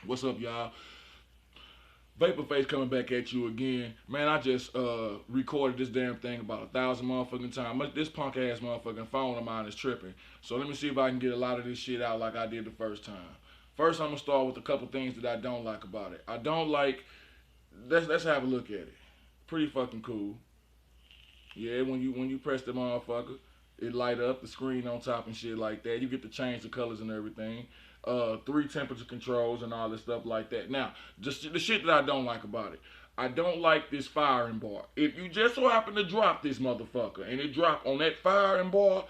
What's up, y'all? Vaporface coming back at you again. Man, I just recorded this damn thing about 1,000 motherfucking times. This punk ass motherfucking phone of mine is tripping. So let me see if I can get a lot of this shit out like I did the first time. First, I'm gonna start with a couple things that I don't like about it. I don't like. Let's have a look at it. Pretty fucking cool. Yeah, when you press the motherfucker, it light up the screen on top and shit like that. You get to change the colors and everything. Three temperature controls and all this stuff like that. Now, just the shit that I don't like about it. I don't like this firing bar. If you just so happen to drop this motherfucker and it drop on that firing bar,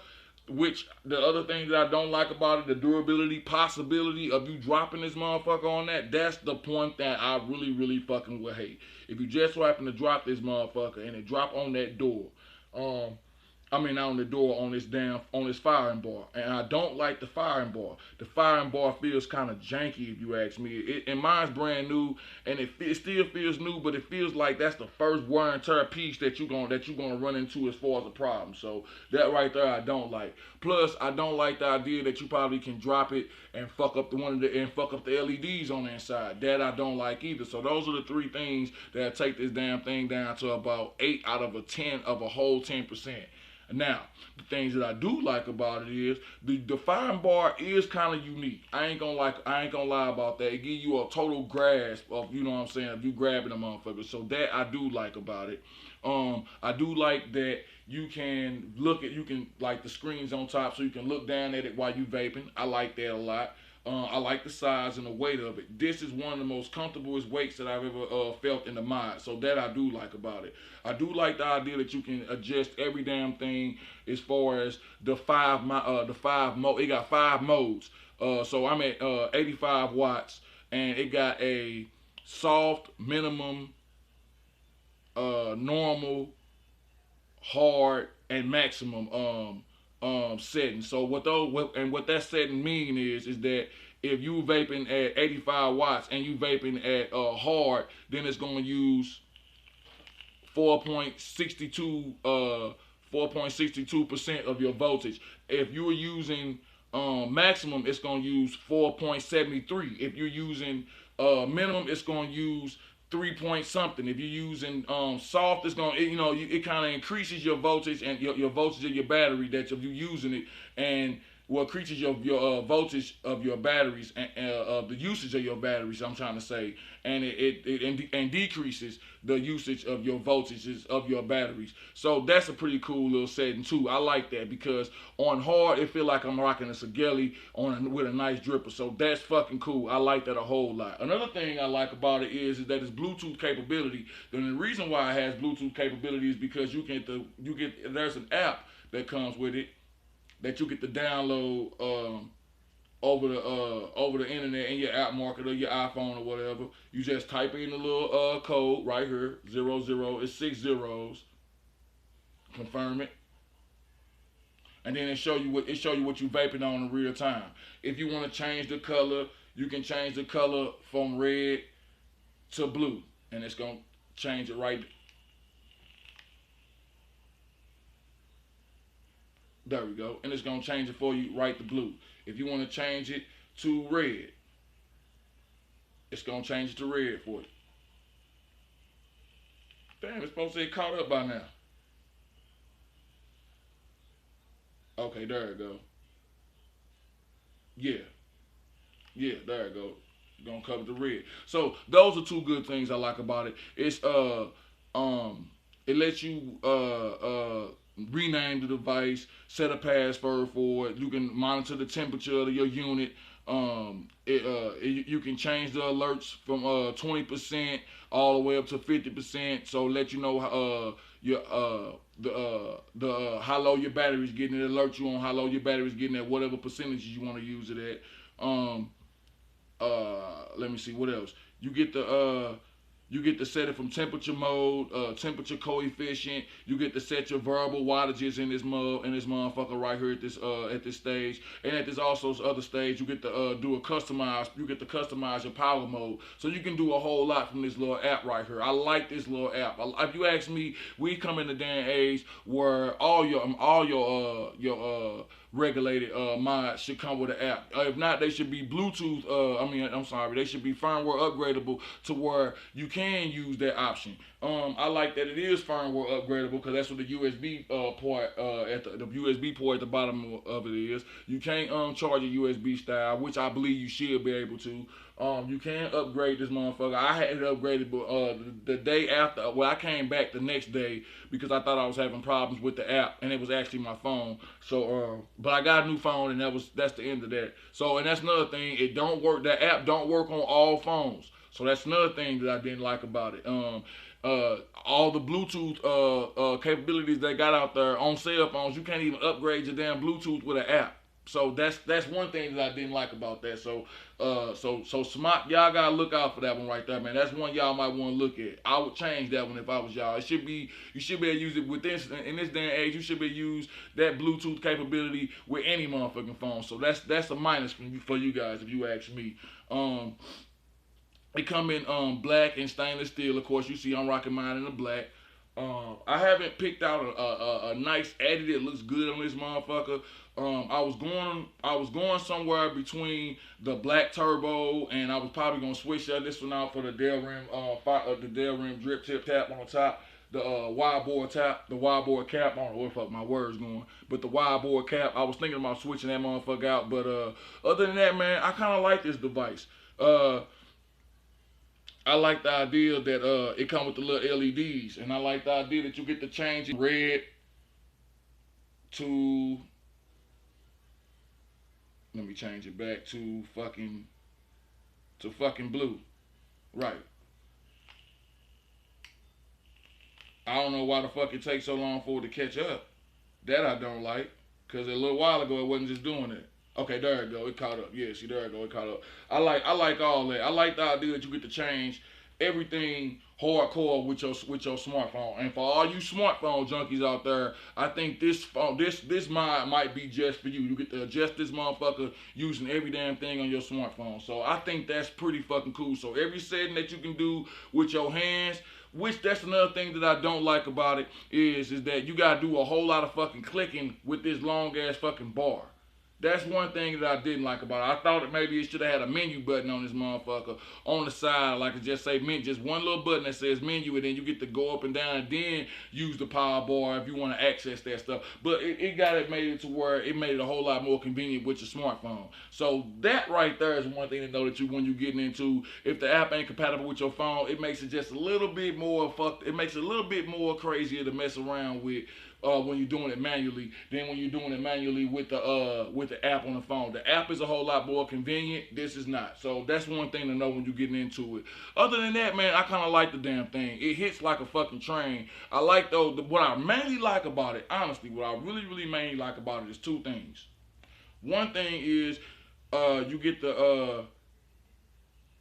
which the other thing that I don't like about it, the durability possibility of you dropping this motherfucker on that, that's the point that I really, really fucking would hate. If you just so happen to drop this motherfucker and it drop on that door, um, I mean, not on the door, on this firing bar, and I don't like the firing bar. The firing bar feels kind of janky, if you ask me. And mine's brand new, and it still feels new, but it feels like that's the first wear and tear piece that you gonna run into as far as a problem. So that right there, I don't like. Plus, I don't like the idea that you probably can drop it and fuck up the LEDs on the inside. That I don't like either. So those are the three things that take this damn thing down to about 8 out of 10 of a whole 10%. Now, the things that I do like about it is the firing bar is kind of unique. I ain't gonna lie about that. It gives you a total grasp of, you know what I'm saying, of you grabbing a motherfucker. So that I do like about it. I do like that you can like the screens on top, so you can look down at it while you vaping. I like that a lot. I like the size and the weight of it. This is one of the most comfortablest weights that I've ever felt in the mod. So that I do like about it. I do like the idea that you can adjust every damn thing as far as the five mode. It got five modes. So I'm at 85 watts, and it got a soft, minimum, normal, hard, and maximum setting. So what that setting mean is that if you vaping at 85 watts and you vaping at hard, then it's gonna use 4.62 4.62% of your voltage. If you're using maximum, it's gonna use 4.73. If you're using minimum, it's gonna use 3 point something. If you're using soft, it's gonna it kind of increases your voltage and your voltage of your battery that if you're using it, and what increases your voltage of your batteries and of the usage of your batteries. I'm trying to say, and it decreases the usage of your voltages of your batteries. So that's a pretty cool little setting too. I like that because on hard it feel like I'm rocking a Sigelli with a nice dripper. So that's fucking cool. I like that a whole lot. Another thing I like about it is that it's Bluetooth capability. And the reason why it has Bluetooth capability is because there's an app that comes with it that you get to download over the internet in your app market or your iPhone or whatever. You just type in the little code right here, 00. It's 6 zeros. Confirm it, and then it show you what you vaping on in real time. If you want to change the color, you can change the color from red to blue, and it's gonna change it right. There we go, and it's gonna change it for you right to blue. If you want to change it to red, it's gonna change it to red for you. Damn, it's supposed to get caught up by now. Okay, there it go. Yeah, yeah, there it go. Gonna cover the red. So those are two good things I like about it. Um it lets you rename the device, set a password for it. You can monitor the temperature of your unit. You can change the alerts from 20% all the way up to 50%. So let you know your the how low your battery's getting. It alert you on how low your battery's getting at whatever percentages you want to use it at. Let me see what else. You get to set it from temperature mode, temperature coefficient. You get to set your variable wattages in this motherfucker right here at this stage, and at this also other stage, you get to do a customize. You get to customize your power mode, so you can do a whole lot from this little app right here. I like this little app. If you ask me, we come in the day and age where all your regulated mods should come with an app. If not, they should be Bluetooth. I'm sorry, they should be firmware upgradable to where you can use that option. I like that it is firmware upgradable because that's what the USB port at the USB port at the bottom of it is. You can't charge a USB style, which I believe you should be able to. You can upgrade this motherfucker. I had it upgraded, but the day after, well, I came back the next day because I thought I was having problems with the app, and it was actually my phone. So, but I got a new phone, and that's the end of that. So, and that's another thing. It don't work. That app don't work on all phones. So that's another thing that I didn't like about it. All the Bluetooth capabilities they got out there on cell phones, you can't even upgrade your damn Bluetooth with an app. So that's one thing that I didn't like about that. So Smok, y'all gotta look out for that one right there, man. That's one y'all might want to look at. I would change that one if I was y'all. It should be You should be able to use it with this in this day and age. You should be able to use that Bluetooth capability with any motherfucking phone. So that's a minus for you guys if you ask me. It come in black and stainless steel. Of course, you see I'm rocking mine in the black. I haven't picked out a nice edit that looks good on this motherfucker. I was going somewhere between the black turbo, and I was probably gonna switch this one out for the Delrim drip tip tap on the top, the wide board tap, the wide board cap. I don't know where the fuck my words going, but the wide board cap. I was thinking about switching that motherfucker out, but other than that, man, I kind of like this device. I like the idea that it comes with the little LEDs, and I like the idea that you get to change it red to, let me change it back to fucking blue. Right. I don't know why the fuck it takes so long for it to catch up. That I don't like, because a little while ago it wasn't just doing it. Okay, there it go. It caught up. Yeah, see, there it go. It caught up. I like all that. I like the idea that you get to change everything hardcore with your smartphone. And for all you smartphone junkies out there, I think this mod might be just for you. You get to adjust this motherfucker using every damn thing on your smartphone. So I think that's pretty fucking cool. So every setting that you can do with your hands, which that's another thing that I don't like about it, is that you gotta do a whole lot of fucking clicking with this long ass fucking bar. That's one thing that I didn't like about it. I thought that maybe it should have had a menu button on this motherfucker on the side, like it just say menu, just one little button that says menu, and then you get to go up and down and then use the power bar if you want to access that stuff. But it made it to where it made it a whole lot more convenient with your smartphone. So that right there is one thing to know that when you're getting into, if the app ain't compatible with your phone, it makes it just a little bit more it makes it a little bit more crazier to mess around with. When you're doing it manually than when you're doing it manually with the app on the phone. The app is a whole lot more convenient. This is not. So that's one thing to know when you're getting into it. Other than that, man, I kind of like the damn thing. It hits like a fucking train. I like what I mainly like about it, honestly, what I really mainly like about it is two things. One thing is you get the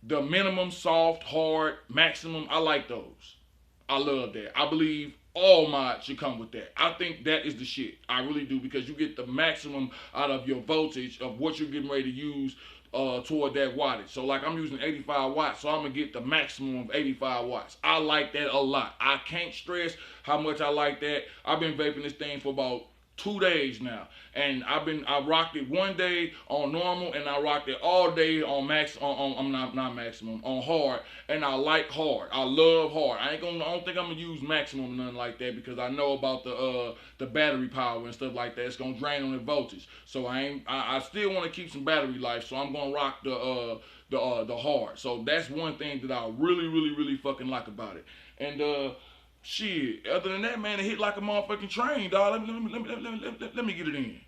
minimum, soft, hard, maximum. I like those. I love that. I believe all mods should come with that. I think that is the shit. I really do, because you get the maximum out of your voltage of what you're getting ready to use toward that wattage. So like I'm using 85 watts, so I'm gonna get the maximum of 85 watts. I like that a lot. I can't stress how much I like that. I've been vaping this thing for about 2 days now, and I rocked it one day on normal, and I rocked it all day on not maximum, on hard. And I like hard. I love hard. I don't think I'm gonna use maximum or nothing like that, because I know about the battery power and stuff like that. It's gonna drain on the voltage. So I still want to keep some battery life. So I'm gonna rock the hard. So that's one thing that I really fucking like about it. And shit, other than that, man, it hit like a motherfucking train, dog. Let me get it in.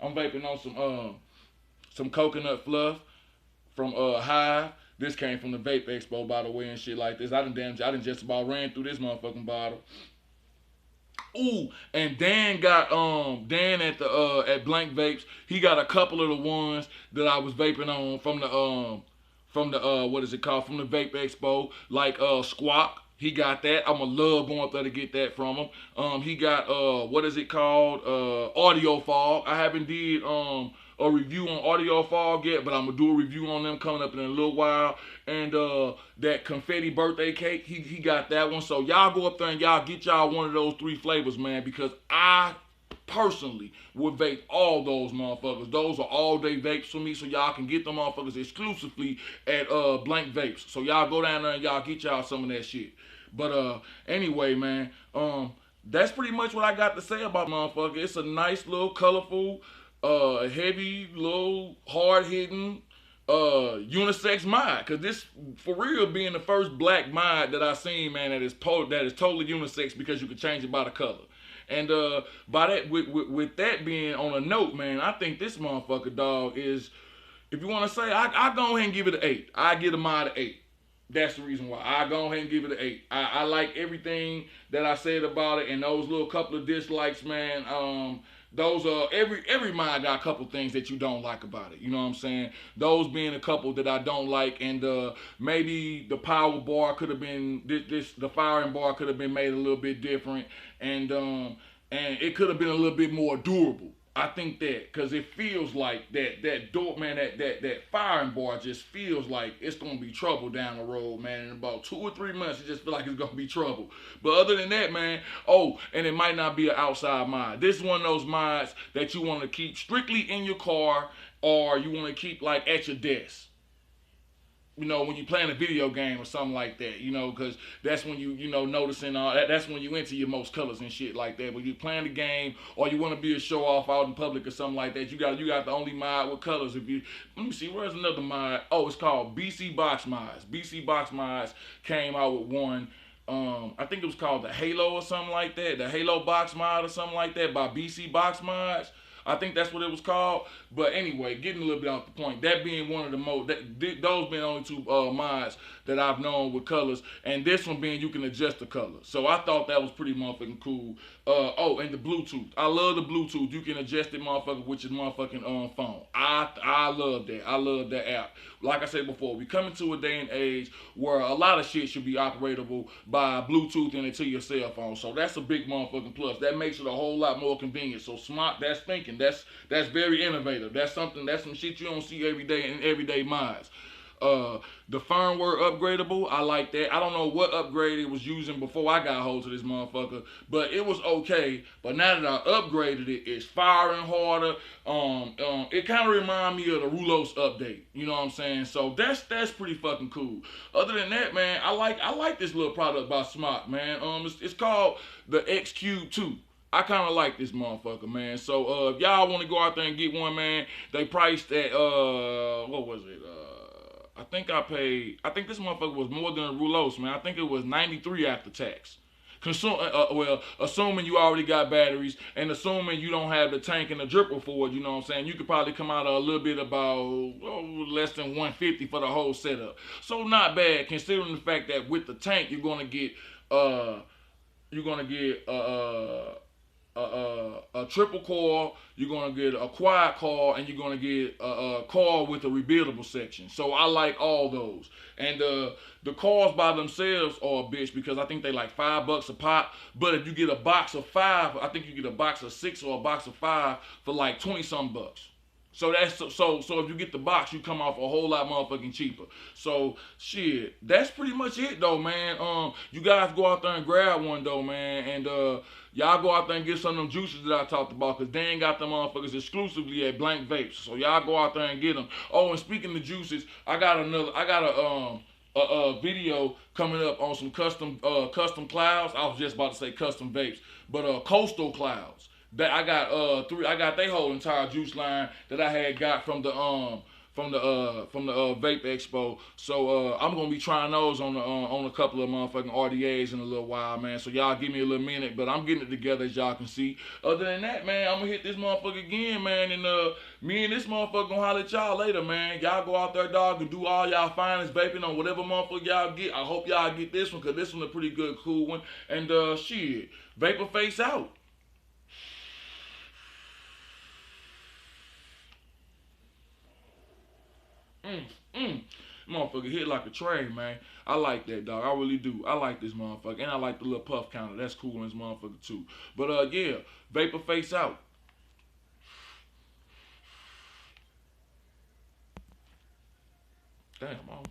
I'm vaping on some coconut fluff from Hive. This came from the Vape Expo, by the way, and shit like this. I done just about ran through this motherfucking bottle. Ooh, and Dan at Blank Vapes, he got a couple of the ones that I was vaping on from the what is it called, from the Vape Expo, like Squawk. He got that. I'ma love going up there to get that from him. He got what is it called? Audio Fog. I haven't did a review on Audio Fog yet, but I'm gonna do a review on them coming up in a little while. And that confetti birthday cake, he got that one. So y'all go up there and y'all get y'all one of those 3 flavors, man, because I personally would vape all those motherfuckers. Those are all day vapes for me, so y'all can get them motherfuckers exclusively at Blank Vapes. So y'all go down there and y'all get y'all some of that shit. But anyway, man, that's pretty much what I got to say about motherfucker. It's a nice little colorful, heavy, little hard hitting unisex mod. Cause this, for real, being the first black mod that I seen, man, that is totally unisex because you can change it by the color. And by that, with that being on a note, man, I think this motherfucker, dog, is, if you want to say, I go ahead and give it an 8. I give a mod an 8. That's the reason why. I go ahead and give it an 8. I like everything that I said about it, and those little couple of dislikes, man. Those are every mod got a couple things that you don't like about it. You know what I'm saying? Those being a couple that I don't like, and maybe the power bar could have been the firing bar could have been made a little bit different, and it could have been a little bit more durable. I think that, because it feels like that door, man, that firing bar just feels like it's gonna be trouble down the road, man. In about 2 or 3 months, it just feel like it's gonna be trouble. But other than that, man, and it might not be an outside mod. This is one of those mods that you want to keep strictly in your car, or you want to keep like at your desk. You know, when you're playing a video game or something like that, you know, because that's when you know, noticing all that. That's when you into your most colors and shit like that. But you playing the game, or you want to be a show off out in public or something like that, you got the only mod with colors. Let me see, where's another mod? Oh, it's called BC Box Mods. BC Box Mods came out with one. I think it was called the Halo or something like that. The Halo Box Mod or something like that by BC Box Mods. I think that's what it was called. But anyway, getting a little bit off the point. That being one of the most, those being only 2 mods that I've known with colors, and this one being you can adjust the color. So I thought that was pretty motherfucking cool. And the Bluetooth. I love the Bluetooth. You can adjust it, motherfucker, with your motherfucking phone. I love that. I love that app. Like I said before, we coming to a day and age where a lot of shit should be operatable by Bluetooth into your cell phone. So that's a big motherfucking plus. That makes it a whole lot more convenient. So Smok, that's thinking. That's very innovative. That's some shit you don't see every day in everyday mods. The firmware upgradable, I like that. I don't know what upgrade it was using before I got a hold of this motherfucker, but it was okay. But now that I upgraded it, it's firing harder. It kind of remind me of the Rulos update. You know what I'm saying? So that's pretty fucking cool. Other than that, man, I like this little product by Smok, man. It's called the X Cube 2. I kind of like this motherfucker, man. So if y'all want to go out there and get one, man, they priced at what was it? I think this motherfucker was more than a Rulos, man. I think it was 93 after tax. Well, assuming you already got batteries and assuming you don't have the tank and the dripper for it, you know what I'm saying? You could probably come out a little bit about less than 150 for the whole setup. So not bad, considering the fact that with the tank you're gonna get a triple coil, you're gonna get a quad coil, and you're gonna get a coil with a rebuildable section. So I like all those. And the coils by themselves are a bitch because I think they like $5 a pop. But if you get a box of 5, I think you get a box of 6 or a box of 5 for like 20-some bucks. So so if you get the box, you come off a whole lot motherfucking cheaper. So shit, that's pretty much it though, man. You guys go out there and grab one though, man, and y'all go out there and get some of them juices that I talked about, cause they ain't got them motherfuckers exclusively at Blank Vapes. So y'all go out there and get them. Oh, and speaking of juices, I got a video coming up on some custom clouds. I was just about to say custom vapes, but coastal clouds. That I got they whole entire juice line that I had got from the Vape Expo. So I'm gonna be trying those on a couple of motherfucking RDAs in a little while, man. So y'all give me a little minute, but I'm getting it together as y'all can see. Other than that, man, I'm gonna hit this motherfucker again, man, and me and this motherfucker gonna holler at y'all later, man. Y'all go out there, dog, and do all y'all finest vaping on whatever motherfucker y'all get. I hope y'all get this one, cause this one a pretty good, cool one. And shit, Vapor Face out. Motherfucker hit like a train, man. I like that, dog. I really do. I like this motherfucker. And I like the little puff counter. That's cool in this motherfucker, too. But, yeah, Vapor Face out. Damn,